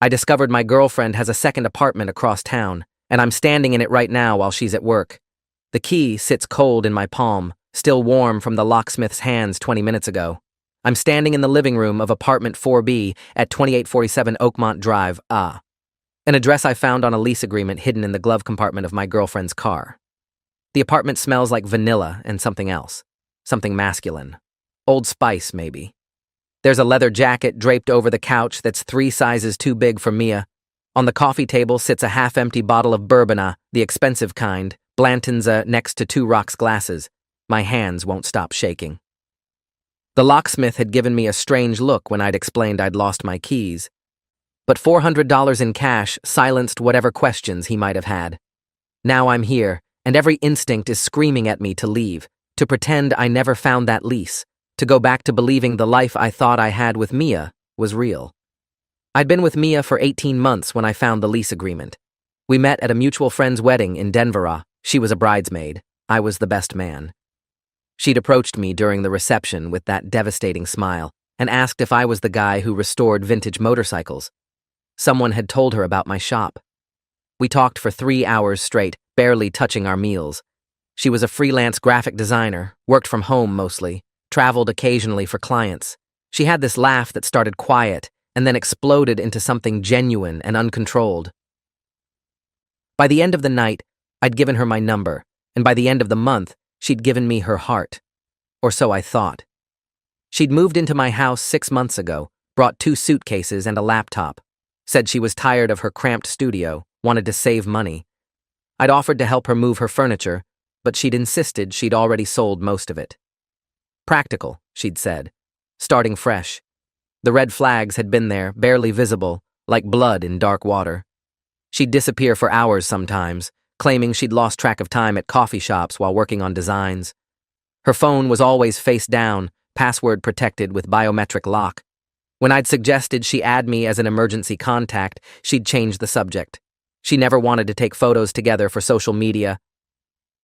I discovered my girlfriend has a second apartment across town, and I'm standing in it right now while she's at work. The key sits cold in my palm, still warm from the locksmith's hands 20 minutes ago. I'm standing in the living room of apartment 4B at 2847 Oakmont Drive, an address I found on a lease agreement hidden in the glove compartment of my girlfriend's car. The apartment smells like vanilla and something else. Something masculine. Old Spice, maybe. There's a leather jacket draped over the couch that's 3 sizes too big for Mia. On the coffee table sits a half-empty bottle of Bourbon, the expensive kind, Blanton's next to 2 rocks glasses. My hands won't stop shaking. The locksmith had given me a strange look when I'd explained I'd lost my keys. But $400 in cash silenced whatever questions he might have had. Now I'm here, and every instinct is screaming at me to leave, to pretend I never found that lease, to go back to believing the life I thought I had with Mia was real. I'd been with Mia for 18 months when I found the lease agreement. We met at a mutual friend's wedding in Denver. She was a bridesmaid. I was the best man. She'd approached me during the reception with that devastating smile and asked if I was the guy who restored vintage motorcycles. Someone had told her about my shop. We talked for 3 hours straight, barely touching our meals. She was a freelance graphic designer, worked from home mostly, traveled occasionally for clients. She had this laugh that started quiet and then exploded into something genuine and uncontrolled. By the end of the night, I'd given her my number, and by the end of the month, she'd given me her heart. Or so I thought. She'd moved into my house 6 months ago, brought 2 suitcases and a laptop, said she was tired of her cramped studio, wanted to save money. I'd offered to help her move her furniture, but she'd insisted she'd already sold most of it. Practical, she'd said, starting fresh. The red flags had been there, barely visible, like blood in dark water. She'd disappear for hours sometimes, claiming she'd lost track of time at coffee shops while working on designs. Her phone was always face down, password protected with biometric lock. When I'd suggested she add me as an emergency contact, she'd change the subject. She never wanted to take photos together for social media,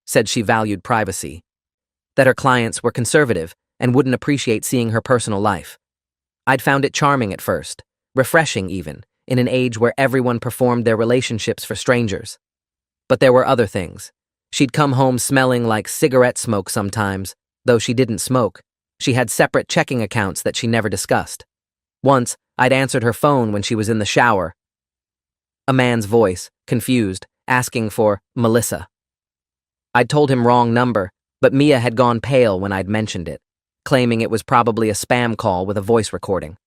said she valued privacy, that her clients were conservative and wouldn't appreciate seeing her personal life. I'd found it charming at first, refreshing even, in an age where everyone performed their relationships for strangers. But there were other things. She'd come home smelling like cigarette smoke sometimes, though she didn't smoke. She had separate checking accounts that she never discussed. Once, I'd answered her phone when she was in the shower. A man's voice, confused, asking for Melissa. I'd told him wrong number, but Mia had gone pale when I'd mentioned it, claiming it was probably a spam call with a voice recording.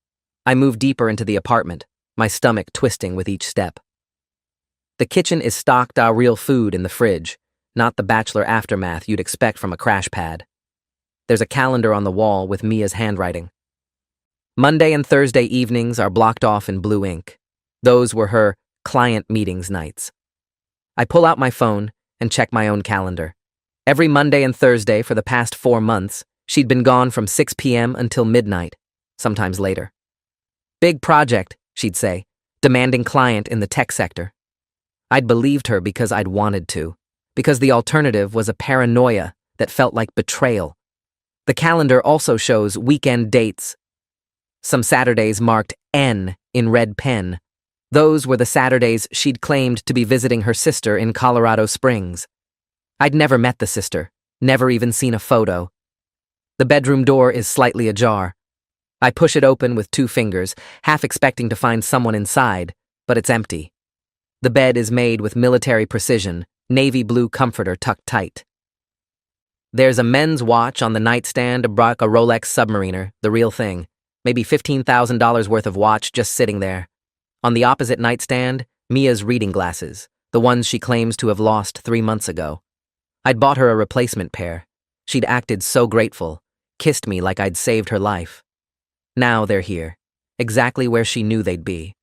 I moved deeper into the apartment, my stomach twisting with each step. The kitchen is stocked real food in the fridge, not the bachelor aftermath you'd expect from a crash pad. There's a calendar on the wall with Mia's handwriting. Monday and Thursday evenings are blocked off in blue ink. Those were her client meetings nights. I pull out my phone and check my own calendar. Every Monday and Thursday for the past 4 months, she'd been gone from 6 p.m. until midnight, sometimes later. Big project, she'd say, demanding client in the tech sector. I'd believed her because I'd wanted to, because the alternative was a paranoia that felt like betrayal. The calendar also shows weekend dates. Some Saturdays marked N in red pen. Those were the Saturdays she'd claimed to be visiting her sister in Colorado Springs. I'd never met the sister, never even seen a photo. The bedroom door is slightly ajar. I push it open with 2 fingers, half expecting to find someone inside, but it's empty. The bed is made with military precision, navy blue comforter tucked tight. There's a men's watch on the nightstand, a Rolex Submariner, the real thing. Maybe $15,000 worth of watch just sitting there. On the opposite nightstand, Mia's reading glasses, the ones she claims to have lost 3 months ago. I'd bought her a replacement pair. She'd acted so grateful, kissed me like I'd saved her life. Now they're here, exactly where she knew they'd be.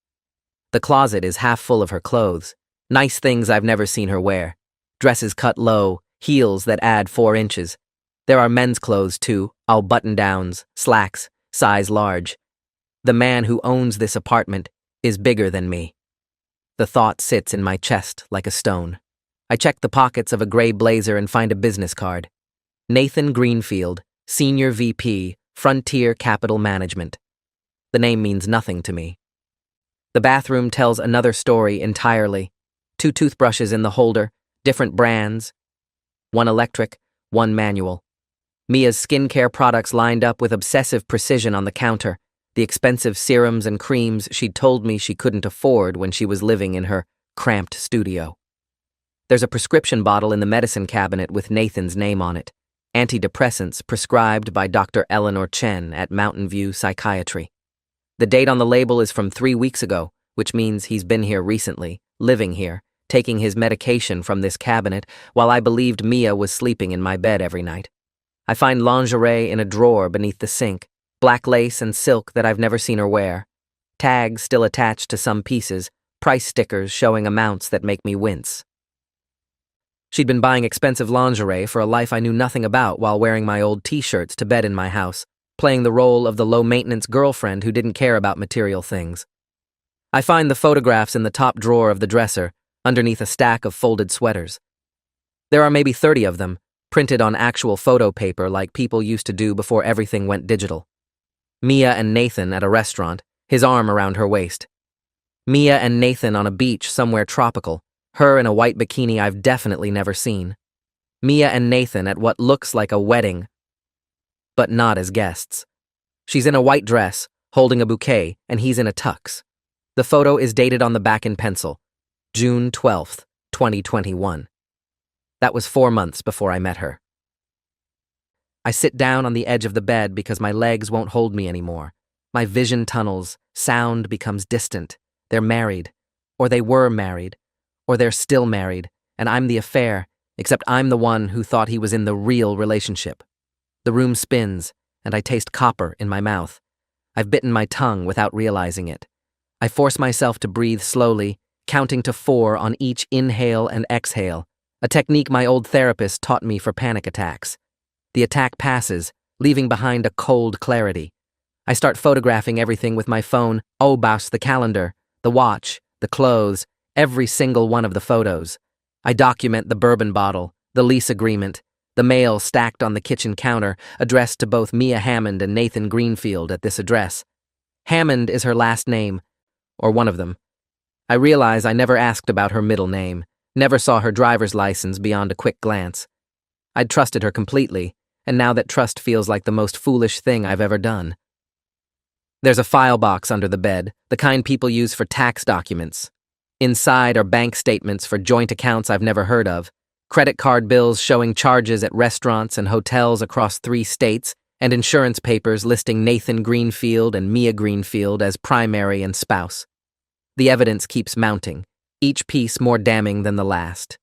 The closet is half full of her clothes, nice things I've never seen her wear. Dresses cut low, heels that add 4 inches. There are men's clothes too, all button-downs, slacks, size large. The man who owns this apartment is bigger than me. The thought sits in my chest like a stone. I check the pockets of a gray blazer and find a business card. Nathan Greenfield, Senior VP, Frontier Capital Management. The name means nothing to me. The bathroom tells another story entirely. 2 toothbrushes in the holder, different brands, one electric, one manual. Mia's skincare products lined up with obsessive precision on the counter, the expensive serums and creams she'd told me she couldn't afford when she was living in her cramped studio. There's a prescription bottle in the medicine cabinet with Nathan's name on it, antidepressants prescribed by Dr. Eleanor Chen at Mountain View Psychiatry. The date on the label is from 3 weeks ago, which means he's been here recently, living here, taking his medication from this cabinet while I believed Mia was sleeping in my bed every night. I find lingerie in a drawer beneath the sink, black lace and silk that I've never seen her wear, tags still attached to some pieces, price stickers showing amounts that make me wince. She'd been buying expensive lingerie for a life I knew nothing about while wearing my old t-shirts to bed in my house, playing the role of the low-maintenance girlfriend who didn't care about material things. I find the photographs in the top drawer of the dresser, underneath a stack of folded sweaters. There are maybe 30 of them, printed on actual photo paper like people used to do before everything went digital. Mia and Nathan at a restaurant, his arm around her waist. Mia and Nathan on a beach somewhere tropical, her in a white bikini I've definitely never seen. Mia and Nathan at what looks like a wedding, but not as guests. She's in a white dress, holding a bouquet, and he's in a tux. The photo is dated on the back in pencil, June 12th, 2021. That was 4 months before I met her. I sit down on the edge of the bed because my legs won't hold me anymore. My vision tunnels, sound becomes distant. They're married, or they were married, or they're still married, and I'm the affair, except I'm the one who thought he was in the real relationship. The room spins, and I taste copper in my mouth. I've bitten my tongue without realizing it. I force myself to breathe slowly, counting to 4 on each inhale and exhale, a technique my old therapist taught me for panic attacks. The attack passes, leaving behind a cold clarity. I start photographing everything with my phone, the calendar, the watch, the clothes, every single one of the photos. I document the bourbon bottle, the lease agreement, the mail stacked on the kitchen counter, addressed to both Mia Hammond and Nathan Greenfield at this address. Hammond is her last name, or one of them. I realize I never asked about her middle name, never saw her driver's license beyond a quick glance. I'd trusted her completely, and now that trust feels like the most foolish thing I've ever done. There's a file box under the bed, the kind people use for tax documents. Inside are bank statements for joint accounts I've never heard of, credit card bills showing charges at restaurants and hotels across 3 states, and insurance papers listing Nathan Greenfield and Mia Greenfield as primary and spouse. The evidence keeps mounting, each piece more damning than the last.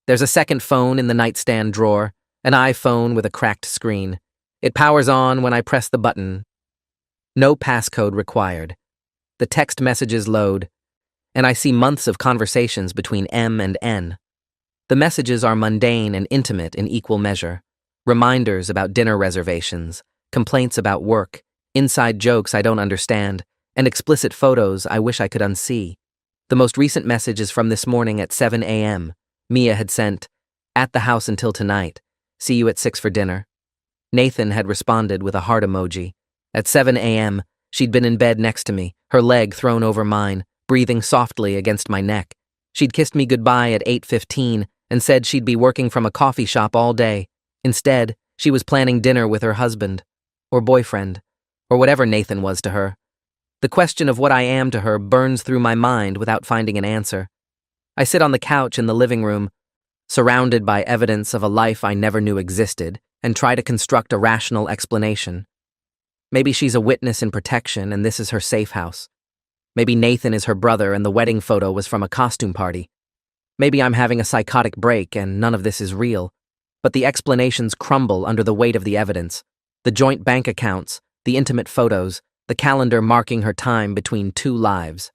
There's a second phone in the nightstand drawer, an iPhone with a cracked screen. It powers on when I press the button. No passcode required. The text messages load, and I see months of conversations between M and N. The messages are mundane and intimate in equal measure. Reminders about dinner reservations, complaints about work, inside jokes I don't understand, and explicit photos I wish I could unsee. The most recent message is from this morning at 7 a.m. Mia had sent, "At the house until tonight. See you at 6 for dinner." Nathan had responded with a heart emoji. At 7 a.m., she'd been in bed next to me, her leg thrown over mine, breathing softly against my neck. She'd kissed me goodbye at 8:15 and said she'd be working from a coffee shop all day. Instead, she was planning dinner with her husband, or boyfriend, or whatever Nathan was to her. The question of what I am to her burns through my mind without finding an answer. I sit on the couch in the living room, surrounded by evidence of a life I never knew existed, and try to construct a rational explanation. Maybe she's a witness in protection and this is her safe house. Maybe Nathan is her brother and the wedding photo was from a costume party. Maybe I'm having a psychotic break and none of this is real. But the explanations crumble under the weight of the evidence. The joint bank accounts, the intimate photos, the calendar marking her time between 2 lives.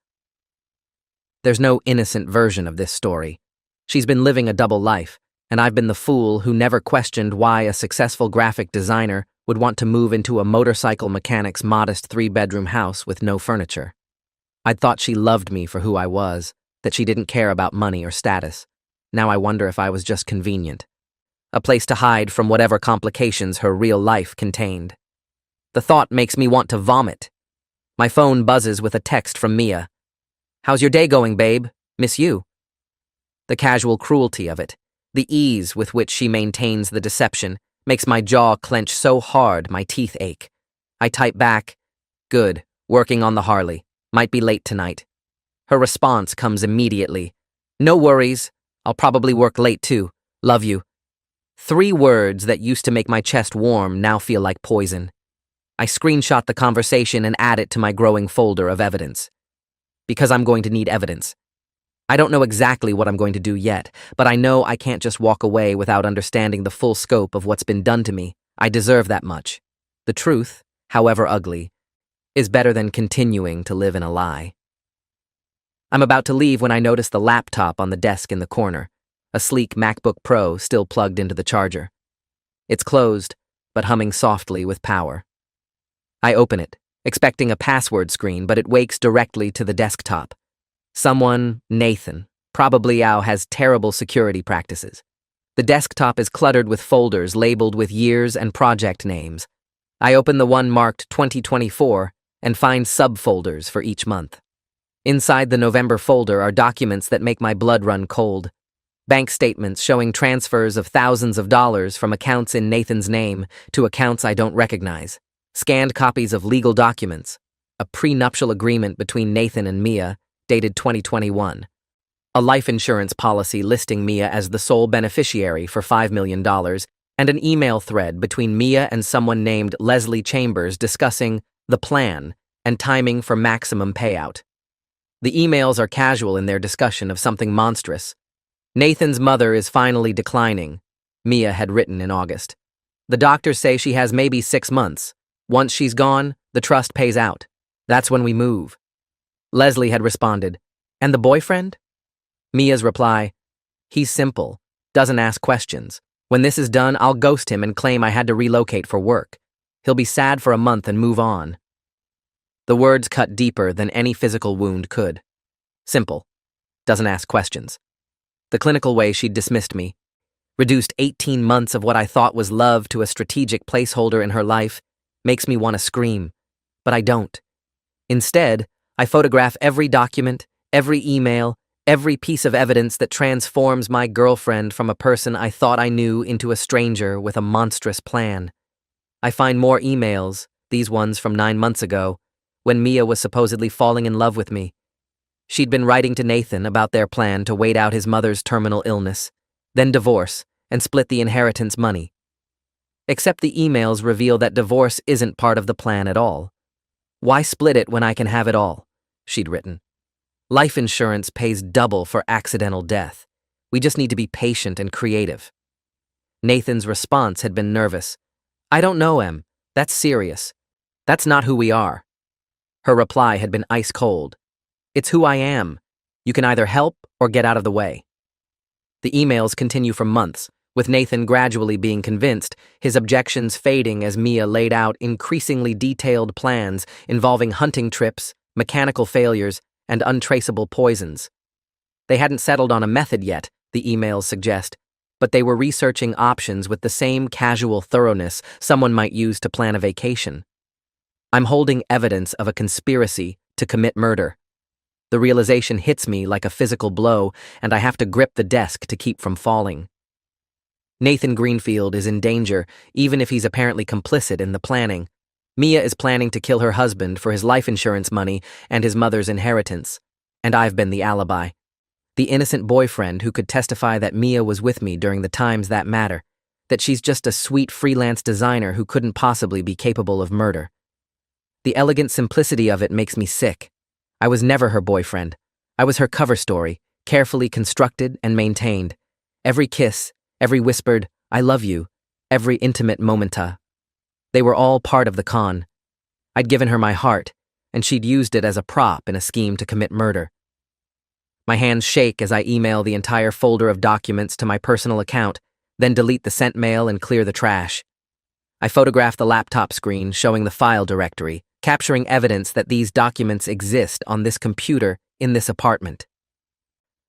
There's no innocent version of this story. She's been living a double life, and I've been the fool who never questioned why a successful graphic designer would want to move into a motorcycle mechanic's modest 3-bedroom house with no furniture. I'd thought she loved me for who I was, that she didn't care about money or status. Now I wonder if I was just convenient. A place to hide from whatever complications her real life contained. The thought makes me want to vomit. My phone buzzes with a text from Mia. How's your day going, babe? Miss you. The casual cruelty of it, the ease with which she maintains the deception, makes my jaw clench so hard my teeth ache. I type back, good, working on the Harley. Might be late tonight. Her response comes immediately. No worries. I'll probably work late too. Love you. 3 words that used to make my chest warm now feel like poison. I screenshot the conversation and add it to my growing folder of evidence. Because I'm going to need evidence. I don't know exactly what I'm going to do yet, but I know I can't just walk away without understanding the full scope of what's been done to me. I deserve that much. The truth, however ugly, is better than continuing to live in a lie. I'm about to leave when I notice the laptop on the desk in the corner, a sleek MacBook Pro still plugged into the charger. It's closed, but humming softly with power. I open it, expecting a password screen, but it wakes directly to the desktop. Someone, Nathan, probably has terrible security practices. The desktop is cluttered with folders labeled with years and project names. I open the one marked 2024 and find subfolders for each month. Inside the November folder are documents that make my blood run cold. Bank statements showing transfers of thousands of dollars from accounts in Nathan's name to accounts I don't recognize. Scanned copies of legal documents. A prenuptial agreement between Nathan and Mia, dated 2021. A life insurance policy listing Mia as the sole beneficiary for $5 million, and an email thread between Mia and someone named Leslie Chambers discussing the plan and timing for maximum payout. The emails are casual in their discussion of something monstrous. Nathan's mother is finally declining, Mia had written in August. The doctors say she has maybe 6 months. Once she's gone, the trust pays out. That's when we move. Leslie had responded, and the boyfriend? Mia's reply, he's simple, doesn't ask questions. When this is done, I'll ghost him and claim I had to relocate for work. He'll be sad for a month and move on. The words cut deeper than any physical wound could. Simple, doesn't ask questions. The clinical way she'd dismissed me, reduced 18 months of what I thought was love to a strategic placeholder in her life, makes me want to scream, but I don't. Instead, I photograph every document, every email, every piece of evidence that transforms my girlfriend from a person I thought I knew into a stranger with a monstrous plan. I find more emails, these ones from 9 months ago, when Mia was supposedly falling in love with me. She'd been writing to Nathan about their plan to wait out his mother's terminal illness, then divorce, and split the inheritance money. Except the emails reveal that divorce isn't part of the plan at all. Why split it when I can have it all? She'd written. Life insurance pays double for accidental death. We just need to be patient and creative. Nathan's response had been nervous. I don't know, Em. That's serious. That's not who we are. Her reply had been ice cold. It's who I am. You can either help or get out of the way. The emails continue for months, with Nathan gradually being convinced, his objections fading as Mia laid out increasingly detailed plans involving hunting trips, mechanical failures, and untraceable poisons. They hadn't settled on a method yet, the emails suggest, but they were researching options with the same casual thoroughness someone might use to plan a vacation. I'm holding evidence of a conspiracy to commit murder. The realization hits me like a physical blow, and I have to grip the desk to keep from falling. Nathan Greenfield is in danger, even if he's apparently complicit in the planning. Mia is planning to kill her husband for his life insurance money and his mother's inheritance, and I've been the alibi. The innocent boyfriend who could testify that Mia was with me during the times that matter, that she's just a sweet freelance designer who couldn't possibly be capable of murder. The elegant simplicity of it makes me sick. I was never her boyfriend. I was her cover story, carefully constructed and maintained. Every kiss, every whispered, I love you, every intimate momenta. They were all part of the con. I'd given her my heart, and she'd used it as a prop in a scheme to commit murder. My hands shake as I email the entire folder of documents to my personal account, then delete the sent mail and clear the trash. I photograph the laptop screen showing the file directory, capturing evidence that these documents exist on this computer in this apartment.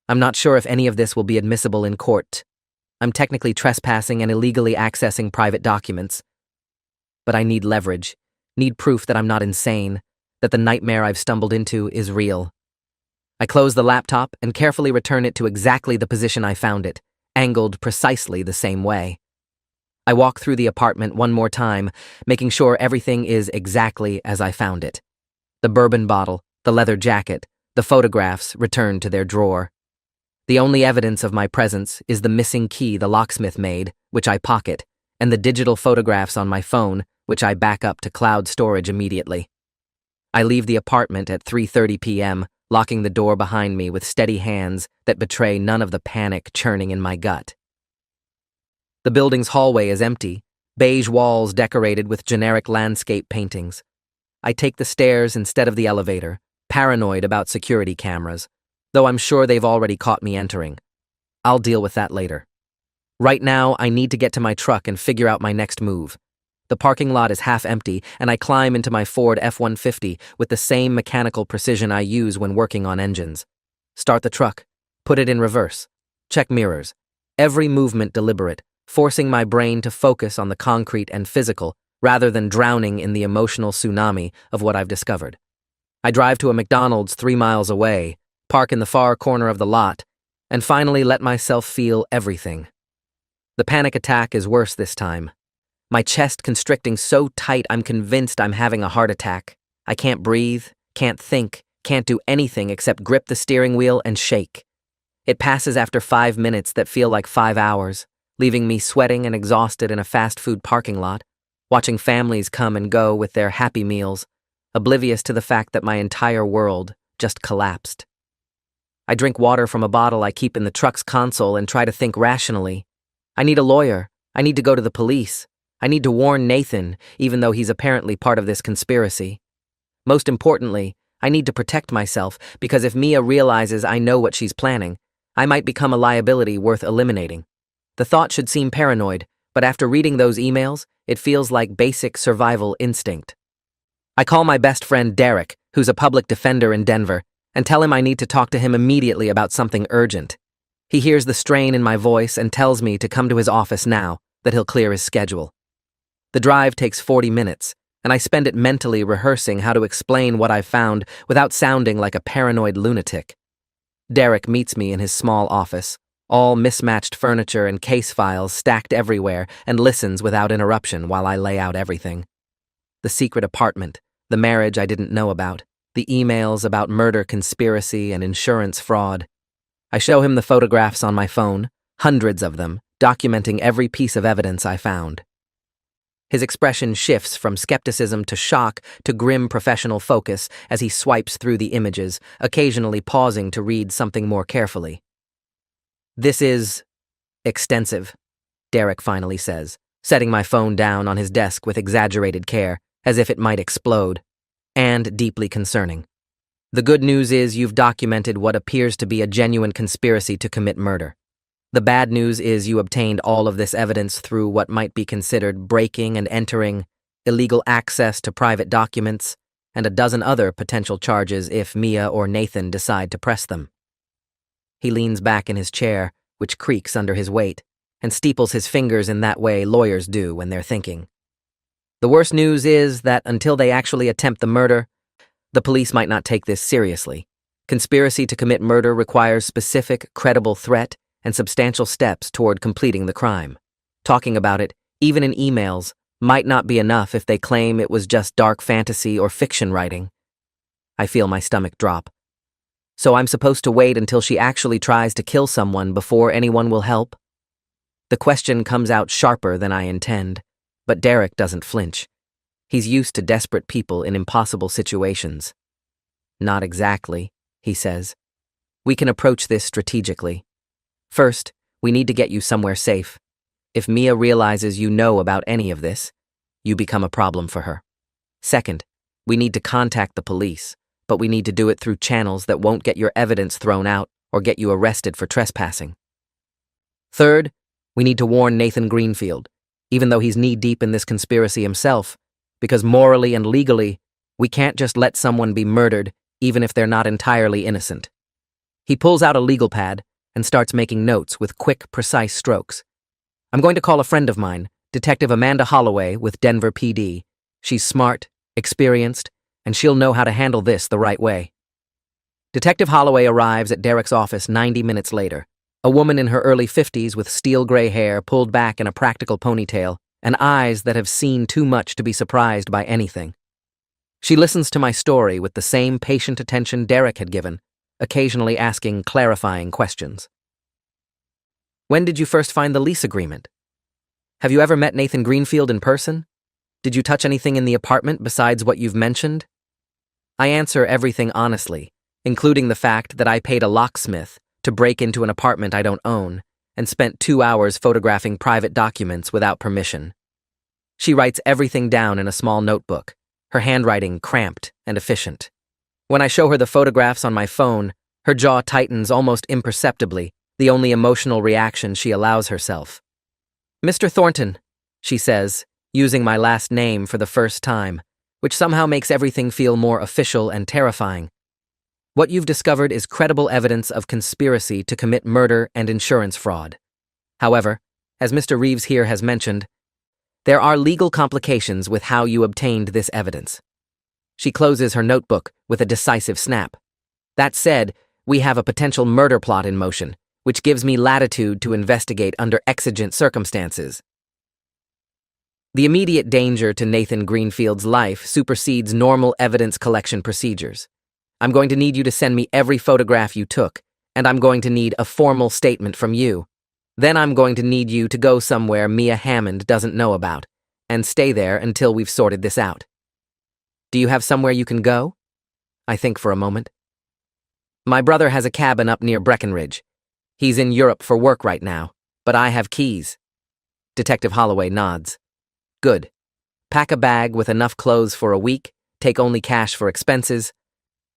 I'm not sure if any of this will be admissible in court. I'm technically trespassing and illegally accessing private documents. But I need leverage, need proof that I'm not insane, that the nightmare I've stumbled into is real. I close the laptop and carefully return it to exactly the position I found it, angled precisely the same way. I walk through the apartment one more time, making sure everything is exactly as I found it. The bourbon bottle, the leather jacket, the photographs returned to their drawer. The only evidence of my presence is the missing key the locksmith made, which I pocket, and the digital photographs on my phone, which I back up to cloud storage immediately. I leave the apartment at 3:30 p.m., locking the door behind me with steady hands that betray none of the panic churning in my gut. The building's hallway is empty, beige walls decorated with generic landscape paintings. I take the stairs instead of the elevator, paranoid about security cameras, though I'm sure they've already caught me entering. I'll deal with that later. Right now, I need to get to my truck and figure out my next move. The parking lot is half empty, and I climb into my Ford F-150 with the same mechanical precision I use when working on engines. Start the truck, put it in reverse, check mirrors. Every movement deliberate, forcing my brain to focus on the concrete and physical rather than drowning in the emotional tsunami of what I've discovered. I drive to a McDonald's 3 miles away, park in the far corner of the lot, and finally let myself feel everything. The panic attack is worse this time. My chest constricting so tight I'm convinced I'm having a heart attack. I can't breathe, can't think, can't do anything except grip the steering wheel and shake. It passes after 5 minutes that feel like 5 hours, leaving me sweating and exhausted in a fast food parking lot, watching families come and go with their happy meals, oblivious to the fact that my entire world just collapsed. I drink water from a bottle I keep in the truck's console and try to think rationally. I need a lawyer. I need to go to the police. I need to warn Nathan, even though he's apparently part of this conspiracy. Most importantly, I need to protect myself because if Mia realizes I know what she's planning, I might become a liability worth eliminating. The thought should seem paranoid, but after reading those emails, it feels like basic survival instinct. I call my best friend Derek, who's a public defender in Denver, and tell him I need to talk to him immediately about something urgent. He hears the strain in my voice and tells me to come to his office now, that he'll clear his schedule. The drive takes 40 minutes, and I spend it mentally rehearsing how to explain what I've found without sounding like a paranoid lunatic. Derek meets me in his small office, all mismatched furniture and case files stacked everywhere, and listens without interruption while I lay out everything. The secret apartment, the marriage I didn't know about, the emails about murder conspiracy and insurance fraud. I show him the photographs on my phone, hundreds of them, documenting every piece of evidence I found. His expression shifts from skepticism to shock to grim professional focus as he swipes through the images, occasionally pausing to read something more carefully. "This is extensive," Derek finally says, setting my phone down on his desk with exaggerated care, as if it might explode, and deeply concerning. "The good news is you've documented what appears to be a genuine conspiracy to commit murder. The bad news is you obtained all of this evidence through what might be considered breaking and entering, illegal access to private documents, and a dozen other potential charges if Mia or Nathan decide to press them." He leans back in his chair, which creaks under his weight, and steeples his fingers in that way lawyers do when they're thinking. "The worst news is that until they actually attempt the murder, the police might not take this seriously. Conspiracy to commit murder requires specific, credible threat and substantial steps toward completing the crime. Talking about it, even in emails, might not be enough if they claim it was just dark fantasy or fiction writing." I feel my stomach drop. "So I'm supposed to wait until she actually tries to kill someone before anyone will help?" The question comes out sharper than I intend, but Derek doesn't flinch. He's used to desperate people in impossible situations. "Not exactly," he says. "We can approach this strategically. First, we need to get you somewhere safe. If Mia realizes you know about any of this, you become a problem for her. Second, we need to contact the police, but we need to do it through channels that won't get your evidence thrown out or get you arrested for trespassing. Third, we need to warn Nathan Greenfield, even though he's knee-deep in this conspiracy himself, because morally and legally, we can't just let someone be murdered even if they're not entirely innocent." He pulls out a legal pad and starts making notes with quick, precise strokes. "I'm going to call a friend of mine, Detective Amanda Holloway with Denver PD. She's smart, experienced, and she'll know how to handle this the right way." Detective Holloway arrives at Derek's office 90 minutes later. A woman in her early 50s with steel gray hair pulled back in a practical ponytail and eyes that have seen too much to be surprised by anything. She listens to my story with the same patient attention Derek had given, occasionally asking clarifying questions. When did you first find the lease agreement? Have you ever met Nathan Greenfield in person? Did you touch anything in the apartment besides what you've mentioned? I answer everything honestly, including the fact that I paid a locksmith to break into an apartment I don't own and spent 2 hours photographing private documents without permission. She writes everything down in a small notebook, her handwriting cramped and efficient. When I show her the photographs on my phone, her jaw tightens almost imperceptibly, the only emotional reaction she allows herself. "Mr. Thornton," she says, using my last name for the first time, which somehow makes everything feel more official and terrifying. "What you've discovered is credible evidence of conspiracy to commit murder and insurance fraud. However, as Mr. Reeves here has mentioned, there are legal complications with how you obtained this evidence." She closes her notebook with a decisive snap. "That said, we have a potential murder plot in motion, which gives me latitude to investigate under exigent circumstances. The immediate danger to Nathan Greenfield's life supersedes normal evidence collection procedures. I'm going to need you to send me every photograph you took, and I'm going to need a formal statement from you. Then I'm going to need you to go somewhere Mia Hammond doesn't know about, and stay there until we've sorted this out. Do you have somewhere you can go?" I think for a moment. "My brother has a cabin up near Breckenridge. He's in Europe for work right now, but I have keys." Detective Holloway nods. "Good. Pack a bag with enough clothes for a week, take only cash for expenses,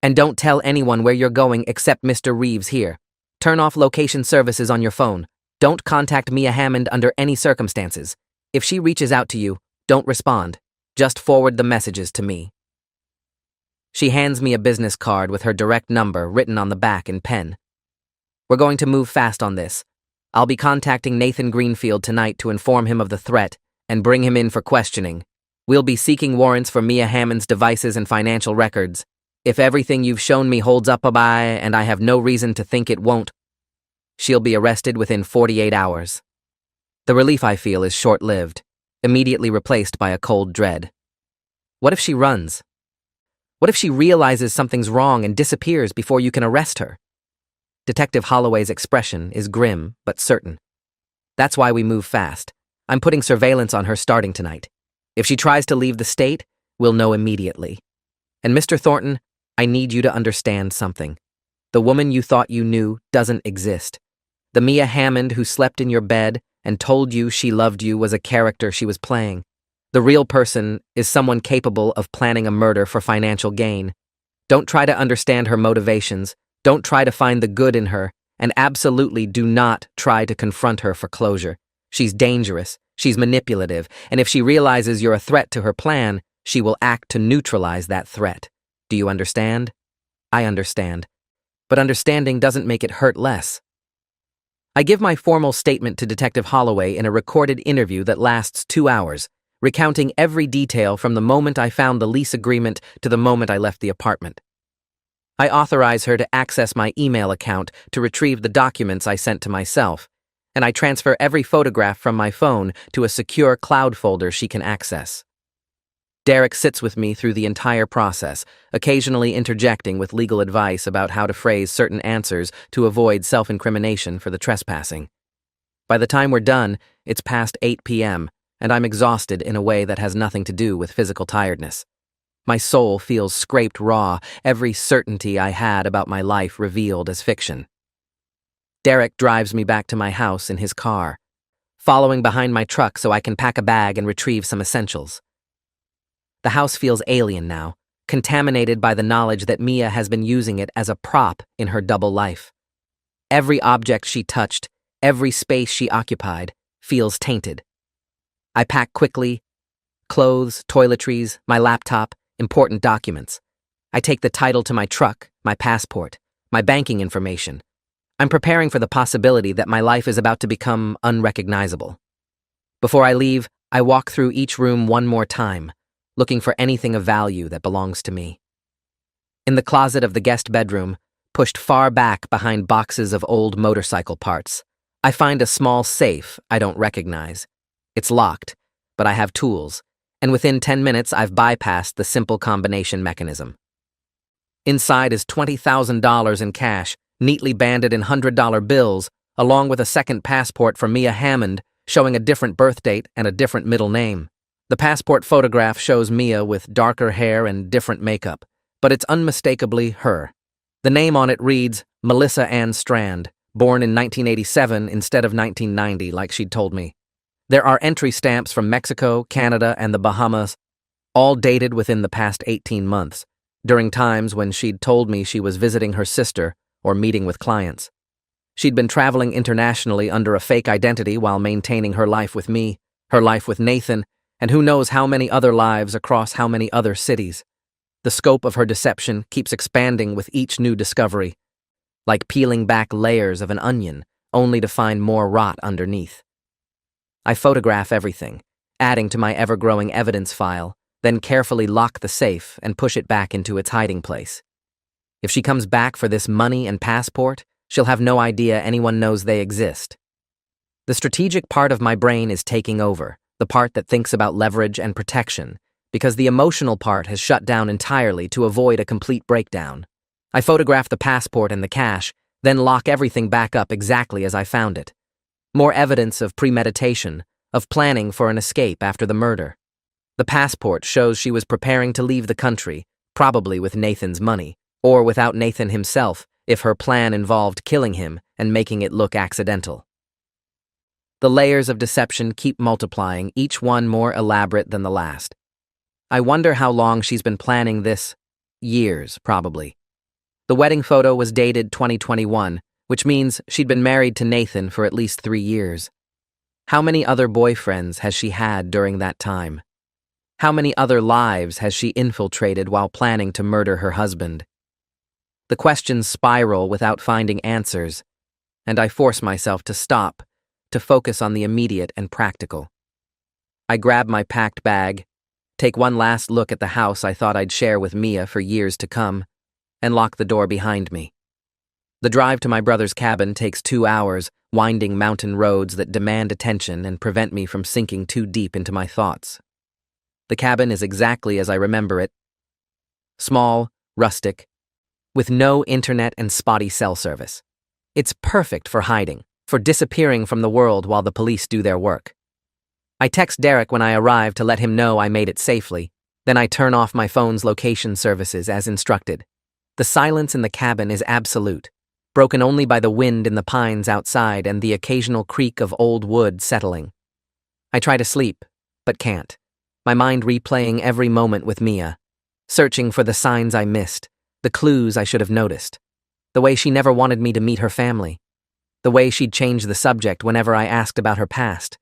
and don't tell anyone where you're going except Mr. Reeves here. Turn off location services on your phone. Don't contact Mia Hammond under any circumstances. If she reaches out to you, don't respond. Just forward the messages to me." She hands me a business card with her direct number written on the back in pen. "We're going to move fast on this. I'll be contacting Nathan Greenfield tonight to inform him of the threat and bring him in for questioning. We'll be seeking warrants for Mia Hammond's devices and financial records. If everything you've shown me holds up, and I have no reason to think it won't, she'll be arrested within 48 hours. The relief I feel is short-lived, immediately replaced by a cold dread. What if she runs? What if she realizes something's wrong and disappears before you can arrest her? Detective Holloway's expression is grim but certain. That's why we move fast. I'm putting surveillance on her starting tonight. If she tries to leave the state, we'll know immediately. And Mr. Thornton, I need you to understand something. The woman you thought you knew doesn't exist. The Mia Hammond who slept in your bed and told you she loved you was a character she was playing. The real person is someone capable of planning a murder for financial gain. Don't try to understand her motivations. Don't try to find the good in her. And absolutely do not try to confront her for closure. She's dangerous. She's manipulative. And if she realizes you're a threat to her plan, she will act to neutralize that threat. Do you understand? I understand. But understanding doesn't make it hurt less. I give my formal statement to Detective Holloway in a recorded interview that lasts 2 hours, recounting every detail from the moment I found the lease agreement to the moment I left the apartment. I authorize her to access my email account to retrieve the documents I sent to myself, and I transfer every photograph from my phone to a secure cloud folder she can access. Derek sits with me through the entire process, occasionally interjecting with legal advice about how to phrase certain answers to avoid self-incrimination for the trespassing. By the time we're done, it's past 8 p.m., and I'm exhausted in a way that has nothing to do with physical tiredness. My soul feels scraped raw, every certainty I had about my life revealed as fiction. Derek drives me back to my house in his car, following behind my truck so I can pack a bag and retrieve some essentials. The house feels alien now, contaminated by the knowledge that Mia has been using it as a prop in her double life. Every object she touched, every space she occupied, feels tainted. I pack quickly: clothes, toiletries, my laptop, important documents. I take the title to my truck, my passport, my banking information. I'm preparing for the possibility that my life is about to become unrecognizable. Before I leave, I walk through each room one more time, looking for anything of value that belongs to me. In the closet of the guest bedroom, pushed far back behind boxes of old motorcycle parts. I find a small safe I don't recognize. It's locked, but I have tools, and within 10 minutes I've bypassed the simple combination mechanism. Inside is $20,000 in cash, neatly banded in $100 bills, along with a second passport for Mia Hammond, showing a different birth date and a different middle name. The passport photograph shows Mia with darker hair and different makeup, but it's unmistakably her. The name on it reads Melissa Ann Strand, born in 1987 instead of 1990, like she'd told me. There are entry stamps from Mexico, Canada, and the Bahamas, all dated within the past 18 months, during times when she'd told me she was visiting her sister or meeting with clients. She'd been traveling internationally under a fake identity while maintaining her life with me, her life with Nathan, and who knows how many other lives across how many other cities. The scope of her deception keeps expanding with each new discovery, like peeling back layers of an onion, only to find more rot underneath. I photograph everything, adding to my ever-growing evidence file, then carefully lock the safe and push it back into its hiding place. If she comes back for this money and passport, she'll have no idea anyone knows they exist. The strategic part of my brain is taking over, the part that thinks about leverage and protection, because the emotional part has shut down entirely to avoid a complete breakdown. I photograph the passport and the cash, then lock everything back up exactly as I found it. More evidence of premeditation, of planning for an escape after the murder. The passport shows she was preparing to leave the country, probably with Nathan's money, or without Nathan himself, if her plan involved killing him and making it look accidental. The layers of deception keep multiplying, each one more elaborate than the last. I wonder how long she's been planning this. Years, probably. The wedding photo was dated 2021, which means she'd been married to Nathan for at least 3 years. How many other boyfriends has she had during that time? How many other lives has she infiltrated while planning to murder her husband? The questions spiral without finding answers, and I force myself to stop, to focus on the immediate and practical. I grab my packed bag, take one last look at the house I thought I'd share with Mia for years to come, and lock the door behind me. The drive to my brother's cabin takes 2 hours, winding mountain roads that demand attention and prevent me from sinking too deep into my thoughts. The cabin is exactly as I remember it. Small, rustic, with no internet and spotty cell service. It's perfect for hiding, for disappearing from the world while the police do their work. I text Derek when I arrive to let him know I made it safely, then I turn off my phone's location services as instructed. The silence in the cabin is absolute, broken only by the wind in the pines outside and the occasional creak of old wood settling. I try to sleep, but can't, my mind replaying every moment with Mia, searching for the signs I missed, the clues I should have noticed, the way she never wanted me to meet her family, the way she'd change the subject whenever I asked about her past,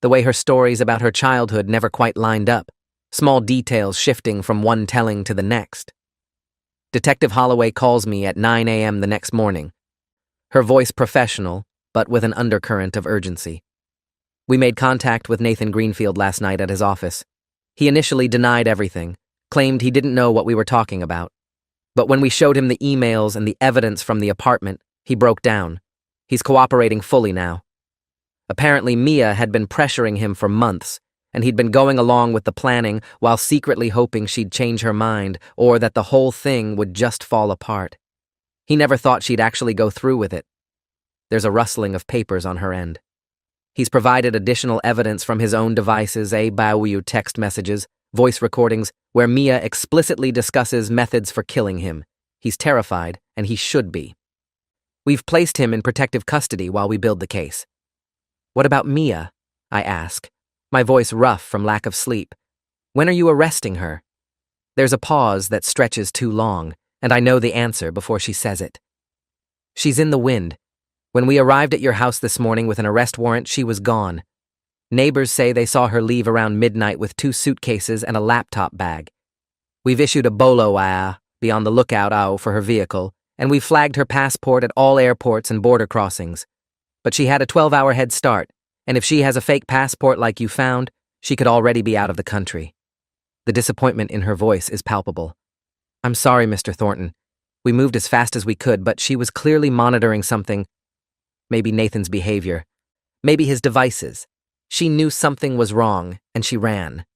the way her stories about her childhood never quite lined up, small details shifting from one telling to the next. Detective Holloway calls me at 9 a.m. the next morning, her voice professional, but with an undercurrent of urgency. We made contact with Nathan Greenfield last night at his office. He initially denied everything, claimed he didn't know what we were talking about. But when we showed him the emails and the evidence from the apartment, he broke down. He's cooperating fully now. Apparently, Mia had been pressuring him for months, and he'd been going along with the planning while secretly hoping she'd change her mind or that the whole thing would just fall apart. He never thought she'd actually go through with it. There's a rustling of papers on her end. He's provided additional evidence from his own devices, Bauyu text messages, voice recordings, where Mia explicitly discusses methods for killing him. He's terrified, and he should be. We've placed him in protective custody while we build the case. What about Mia? I ask, my voice rough from lack of sleep. When are you arresting her? There's a pause that stretches too long, and I know the answer before she says it. She's in the wind. When we arrived at your house this morning with an arrest warrant, she was gone. Neighbors say they saw her leave around midnight with 2 suitcases and a laptop bag. We've issued a bolo, be on the lookout, for her vehicle, and we've flagged her passport at all airports and border crossings. But she had a 12-hour head start, and if she has a fake passport like you found, she could already be out of the country. The disappointment in her voice is palpable. I'm sorry, Mr. Thornton. We moved as fast as we could, but she was clearly monitoring something. Maybe Nathan's behavior. Maybe his devices. She knew something was wrong, and she ran.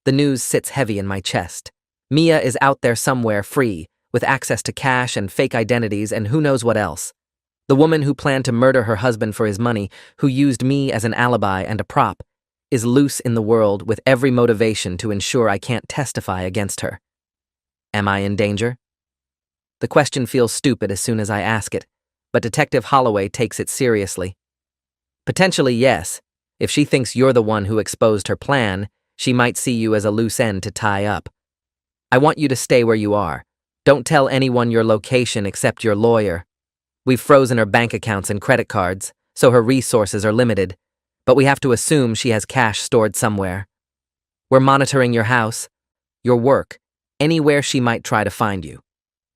The news sits heavy in my chest. Mia is out there somewhere, free, with access to cash and fake identities and who knows what else. The woman who planned to murder her husband for his money, who used me as an alibi and a prop, is loose in the world with every motivation to ensure I can't testify against her. Am I in danger? The question feels stupid as soon as I ask it, but Detective Holloway takes it seriously. Potentially, yes. If she thinks you're the one who exposed her plan, she might see you as a loose end to tie up. I want you to stay where you are. Don't tell anyone your location except your lawyer. We've frozen her bank accounts and credit cards, so her resources are limited, but we have to assume she has cash stored somewhere. We're monitoring your house, your work, anywhere she might try to find you.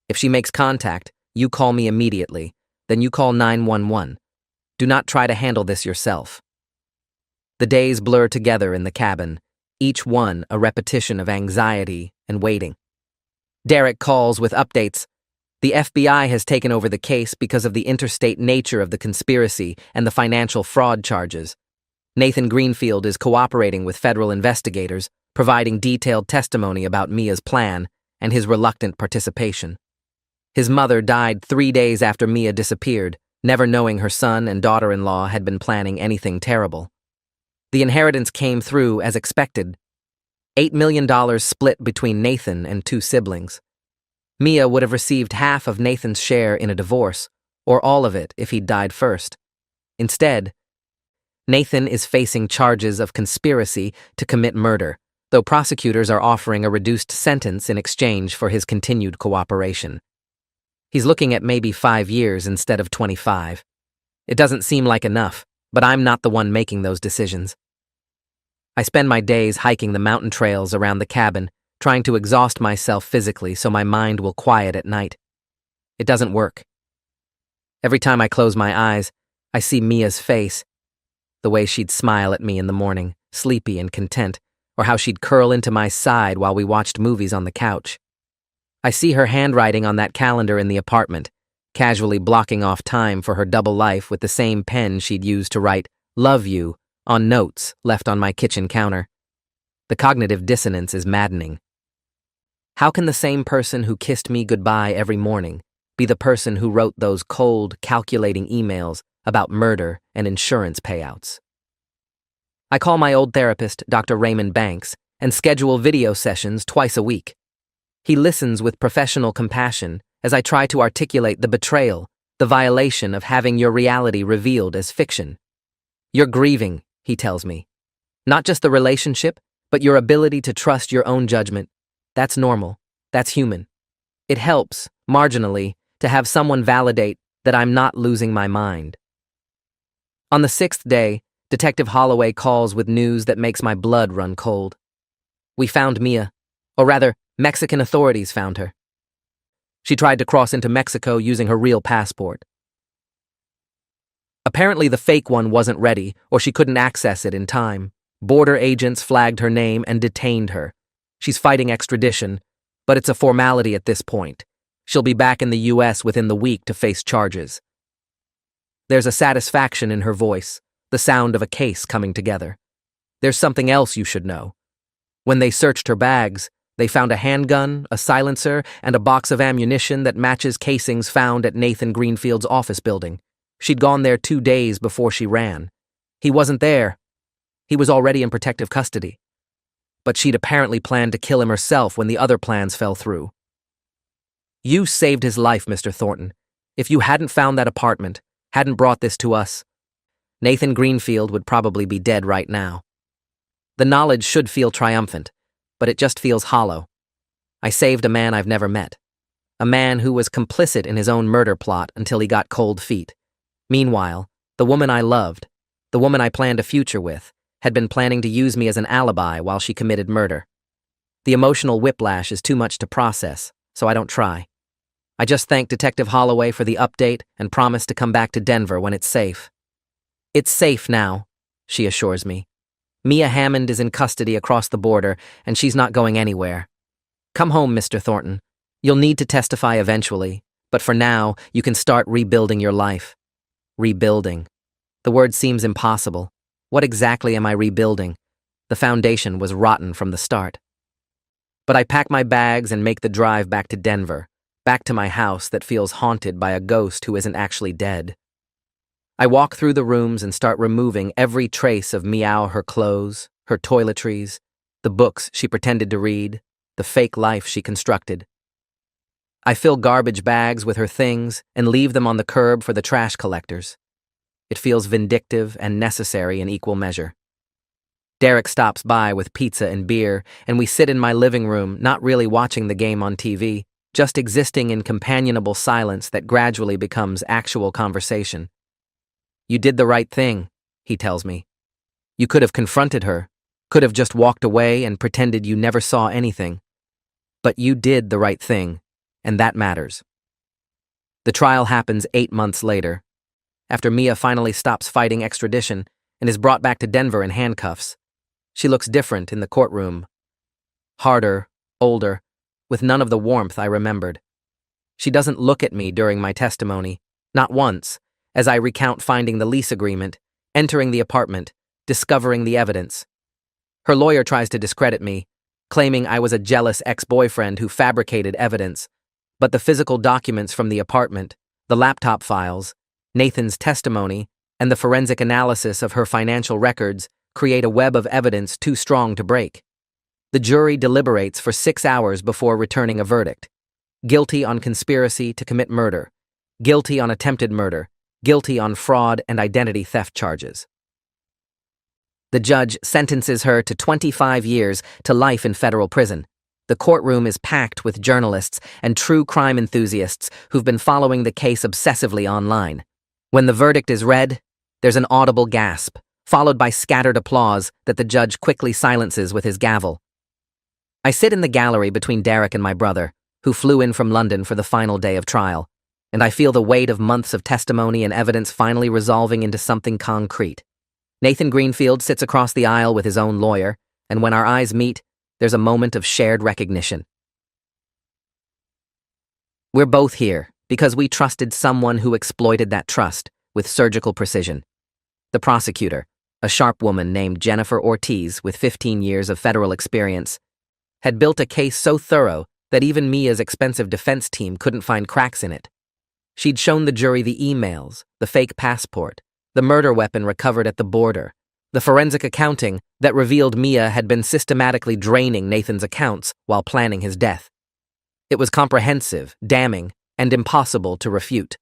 If she makes contact, you call me immediately, then you call 911. Do not try to handle this yourself. The days blur together in the cabin, each one a repetition of anxiety and waiting. Derek calls with updates. The FBI has taken over the case because of the interstate nature of the conspiracy and the financial fraud charges. Nathan Greenfield is cooperating with federal investigators, providing detailed testimony about Mia's plan and his reluctant participation. His mother died 3 days after Mia disappeared, never knowing her son and daughter-in-law had been planning anything terrible. The inheritance came through as expected. $8 million split between Nathan and 2 siblings. Mia would have received half of Nathan's share in a divorce, or all of it if he'd died first. Instead, Nathan is facing charges of conspiracy to commit murder, though prosecutors are offering a reduced sentence in exchange for his continued cooperation. He's looking at maybe 5 years instead of 25. It doesn't seem like enough, but I'm not the one making those decisions. I spend my days hiking the mountain trails around the cabin, trying to exhaust myself physically so my mind will quiet at night. It doesn't work. Every time I close my eyes, I see Mia's face, the way she'd smile at me in the morning, sleepy and content, or how she'd curl into my side while we watched movies on the couch. I see her handwriting on that calendar in the apartment, casually blocking off time for her double life with the same pen she'd used to write "Love you" on notes left on my kitchen counter. The cognitive dissonance is maddening. How can the same person who kissed me goodbye every morning be the person who wrote those cold, calculating emails about murder and insurance payouts? I call my old therapist, Dr. Raymond Banks, and schedule video sessions twice a week. He listens with professional compassion as I try to articulate the betrayal, the violation of having your reality revealed as fiction. You're grieving, he tells me. Not just the relationship, but your ability to trust your own judgment. That's normal. That's human. It helps, marginally, to have someone validate that I'm not losing my mind. On the 6th day, Detective Holloway calls with news that makes my blood run cold. We found Mia, or rather, Mexican authorities found her. She tried to cross into Mexico using her real passport. Apparently the fake one wasn't ready, or she couldn't access it in time. Border agents flagged her name and detained her. She's fighting extradition, but it's a formality at this point. She'll be back in the U.S. within the week to face charges. There's a satisfaction in her voice, the sound of a case coming together. There's something else you should know. When they searched her bags, they found a handgun, a silencer, and a box of ammunition that matches casings found at Nathan Greenfield's office building. She'd gone there 2 days before she ran. He wasn't there. He was already in protective custody. But she'd apparently planned to kill him herself when the other plans fell through. You saved his life, Mr. Thornton. If you hadn't found that apartment, hadn't brought this to us, Nathan Greenfield would probably be dead right now. The knowledge should feel triumphant, but it just feels hollow. I saved a man I've never met. A man who was complicit in his own murder plot until he got cold feet. Meanwhile, the woman I loved, the woman I planned a future with, had been planning to use me as an alibi while she committed murder. The emotional whiplash is too much to process, so I don't try. I just thank Detective Holloway for the update and promise to come back to Denver when it's safe. It's safe now, she assures me. Mia Hammond is in custody across the border, and she's not going anywhere. Come home, Mr. Thornton. You'll need to testify eventually, but for now, you can start rebuilding your life. Rebuilding. The word seems impossible. What exactly am I rebuilding? The foundation was rotten from the start. But I pack my bags and make the drive back to Denver, back to my house that feels haunted by a ghost who isn't actually dead. I walk through the rooms and start removing every trace of Meow, her clothes, her toiletries, the books she pretended to read, the fake life she constructed. I fill garbage bags with her things and leave them on the curb for the trash collectors. It feels vindictive and necessary in equal measure. Derek stops by with pizza and beer, and we sit in my living room, not really watching the game on TV, just existing in companionable silence that gradually becomes actual conversation. You did the right thing, he tells me. You could have confronted her, could have just walked away and pretended you never saw anything. But you did the right thing, and that matters. The trial happens 8 months later, after Mia finally stops fighting extradition and is brought back to Denver in handcuffs. She looks different in the courtroom. Harder, older, with none of the warmth I remembered. She doesn't look at me during my testimony, not once, as I recount finding the lease agreement, entering the apartment, discovering the evidence. Her lawyer tries to discredit me, claiming I was a jealous ex-boyfriend who fabricated evidence, but the physical documents from the apartment, the laptop files, Nathan's testimony, and the forensic analysis of her financial records create a web of evidence too strong to break. The jury deliberates for 6 hours before returning a verdict. Guilty on conspiracy to commit murder, guilty on attempted murder, guilty on fraud and identity theft charges. The judge sentences her to 25 years to life in federal prison. The courtroom is packed with journalists and true crime enthusiasts who've been following the case obsessively online. When the verdict is read, there's an audible gasp, followed by scattered applause that the judge quickly silences with his gavel. I sit in the gallery between Derek and my brother, who flew in from London for the final day of trial, and I feel the weight of months of testimony and evidence finally resolving into something concrete. Nathan Greenfield sits across the aisle with his own lawyer, and when our eyes meet, there's a moment of shared recognition. We're both here because we trusted someone who exploited that trust with surgical precision. The prosecutor, a sharp woman named Jennifer Ortiz with 15 years of federal experience, had built a case so thorough that even Mia's expensive defense team couldn't find cracks in it. She'd shown the jury the emails, the fake passport, the murder weapon recovered at the border, the forensic accounting that revealed Mia had been systematically draining Nathan's accounts while planning his death. It was comprehensive, damning, and impossible to refute.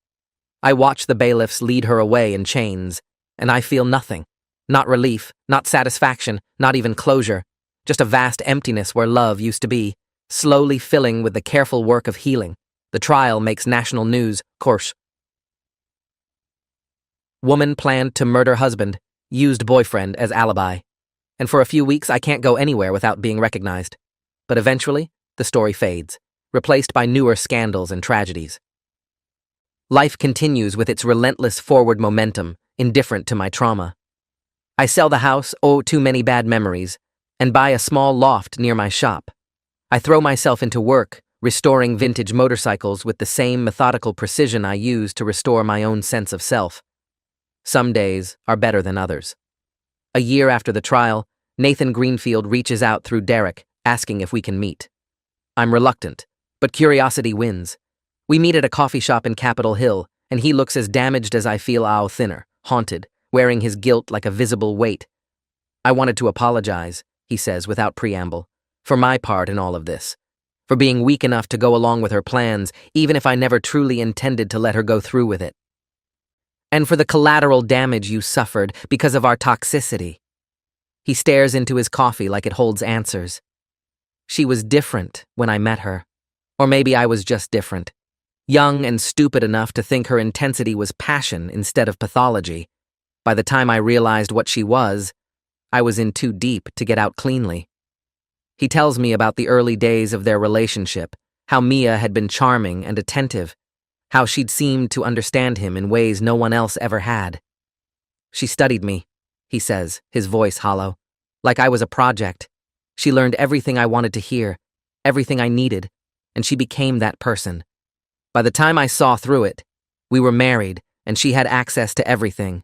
I watch the bailiffs lead her away in chains, and I feel nothing. Not relief, not satisfaction, not even closure. Just a vast emptiness where love used to be, slowly filling with the careful work of healing. The trial makes national news, course. Woman planned to murder husband, used boyfriend as alibi. And for a few weeks I can't go anywhere without being recognized. But eventually, the story fades, replaced by newer scandals and tragedies. Life continues with its relentless forward momentum, indifferent to my trauma. I sell the house, too many bad memories, and buy a small loft near my shop. I throw myself into work, restoring vintage motorcycles with the same methodical precision I use to restore my own sense of self. Some days are better than others. A year after the trial, Nathan Greenfield reaches out through Derek, asking if we can meet. I'm reluctant, but curiosity wins. We meet at a coffee shop in Capitol Hill, and he looks as damaged as I feel, thinner, haunted, wearing his guilt like a visible weight. I wanted to apologize, he says without preamble, for my part in all of this, for being weak enough to go along with her plans, even if I never truly intended to let her go through with it. And for the collateral damage you suffered because of our toxicity. He stares into his coffee like it holds answers. She was different when I met her. Or maybe I was just different. Young and stupid enough to think her intensity was passion instead of pathology. By the time I realized what she was, I was in too deep to get out cleanly. He tells me about the early days of their relationship, how Mia had been charming and attentive, how she'd seemed to understand him in ways no one else ever had. She studied me, he says, his voice hollow, like I was a project. She learned everything I wanted to hear, everything I needed, and she became that person. By the time I saw through it, we were married, and she had access to everything.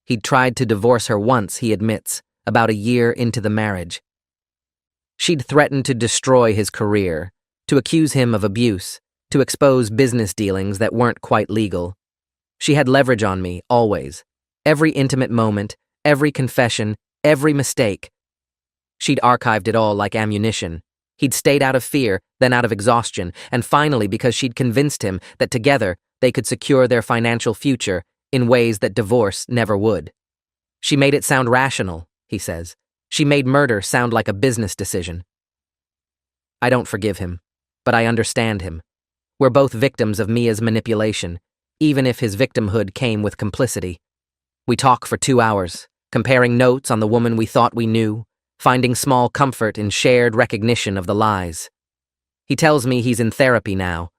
He'd tried to divorce her once, he admits, about a year into the marriage. She'd threatened to destroy his career, to accuse him of abuse, to expose business dealings that weren't quite legal. She had leverage on me, always. Every intimate moment, every confession, every mistake. She'd archived it all like ammunition. He'd stayed out of fear, then out of exhaustion, and finally because she'd convinced him that together they could secure their financial future in ways that divorce never would. She made it sound rational, he says. She made murder sound like a business decision. I don't forgive him, but I understand him. We're both victims of Mia's manipulation, even if his victimhood came with complicity. We talk for 2 hours, comparing notes on the woman we thought we knew, finding small comfort in shared recognition of the lies. He tells me he's in therapy now,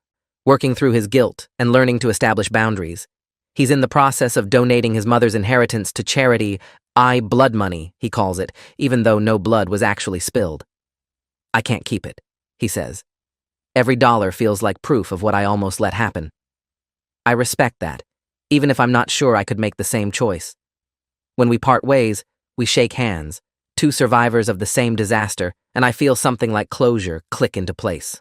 working through his guilt and learning to establish boundaries. He's in the process of donating his mother's inheritance to charity, blood money, he calls it, even though no blood was actually spilled. I can't keep it, he says. Every dollar feels like proof of what I almost let happen. I respect that, even if I'm not sure I could make the same choice. When we part ways, we shake hands, two survivors of the same disaster, and I feel something like closure click into place.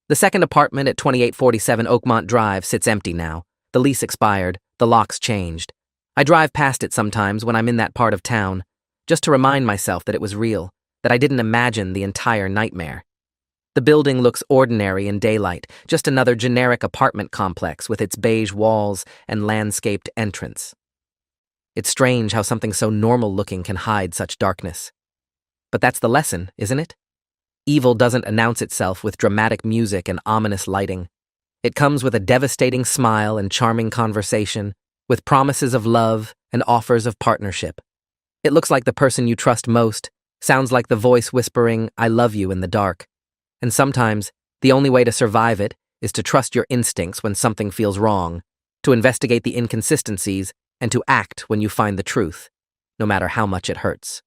The second apartment at 2847 Oakmont Drive sits empty now. The lease expired, the locks changed. I drive past it sometimes when I'm in that part of town, just to remind myself that it was real, that I didn't imagine the entire nightmare. The building looks ordinary in daylight, just another generic apartment complex with its beige walls and landscaped entrance. It's strange how something so normal-looking can hide such darkness. But that's the lesson, isn't it? Evil doesn't announce itself with dramatic music and ominous lighting. It comes with a devastating smile and charming conversation, with promises of love and offers of partnership. It looks like the person you trust most, sounds like the voice whispering, "I love you" in the dark. And sometimes, the only way to survive it is to trust your instincts when something feels wrong, to investigate the inconsistencies, and to act when you find the truth, no matter how much it hurts.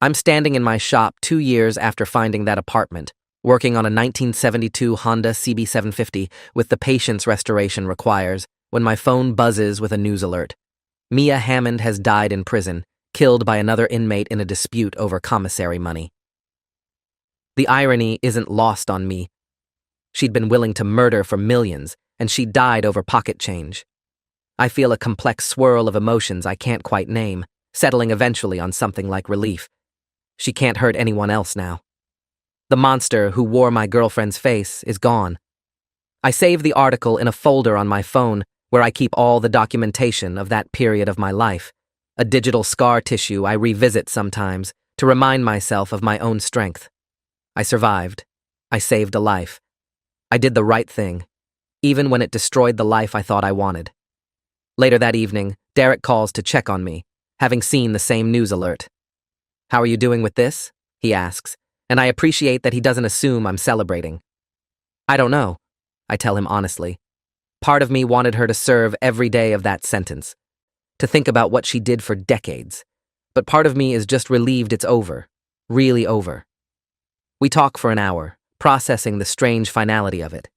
I'm standing in my shop 2 years after finding that apartment, working on a 1972 Honda CB750 with the patience restoration requires, when my phone buzzes with a news alert. Mia Hammond has died in prison, killed by another inmate in a dispute over commissary money. The irony isn't lost on me. She'd been willing to murder for millions, and she died over pocket change. I feel a complex swirl of emotions I can't quite name, settling eventually on something like relief. She can't hurt anyone else now. The monster who wore my girlfriend's face is gone. I save the article in a folder on my phone where I keep all the documentation of that period of my life, a digital scar tissue I revisit sometimes to remind myself of my own strength. I survived. I saved a life. I did the right thing, even when it destroyed the life I thought I wanted. Later that evening, Derek calls to check on me, having seen the same news alert. "How are you doing with this?" he asks, and I appreciate that he doesn't assume I'm celebrating. "I don't know," I tell him honestly. Part of me wanted her to serve every day of that sentence, to think about what she did for decades. But part of me is just relieved it's over, really over. We talk for an hour, processing the strange finality of it.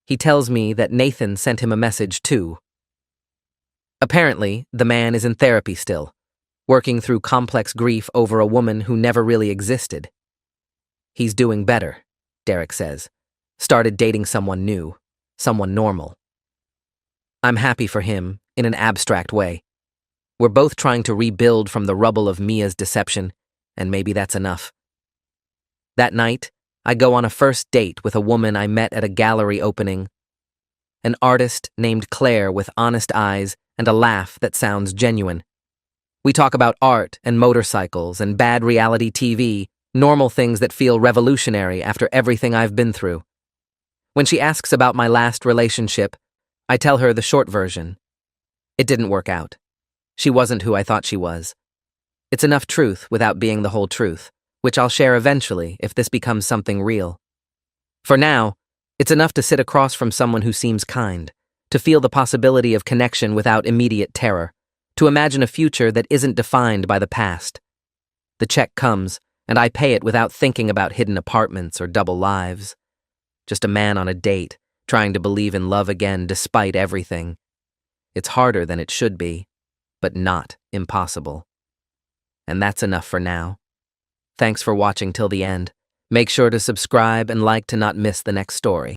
He tells me that Nathan sent him a message too. Apparently, the man is in therapy still, working through complex grief over a woman who never really existed. He's doing better, Derek says. Started dating someone new, someone normal. I'm happy for him, in an abstract way. We're both trying to rebuild from the rubble of Mia's deception, and maybe that's enough. That night, I go on a first date with a woman I met at a gallery opening. An artist named Claire with honest eyes and a laugh that sounds genuine. We talk about art and motorcycles and bad reality TV, normal things that feel revolutionary after everything I've been through. When she asks about my last relationship, I tell her the short version. It didn't work out. She wasn't who I thought she was. It's enough truth without being the whole truth, which I'll share eventually if this becomes something real. For now, it's enough to sit across from someone who seems kind, to feel the possibility of connection without immediate terror, to imagine a future that isn't defined by the past. The check comes, and I pay it without thinking about hidden apartments or double lives. just a man on a date, trying to believe in love again despite everything. It's harder than it should be, but not impossible. And that's enough for now. Thanks for watching till the end. Make sure to subscribe and like to not miss the next story.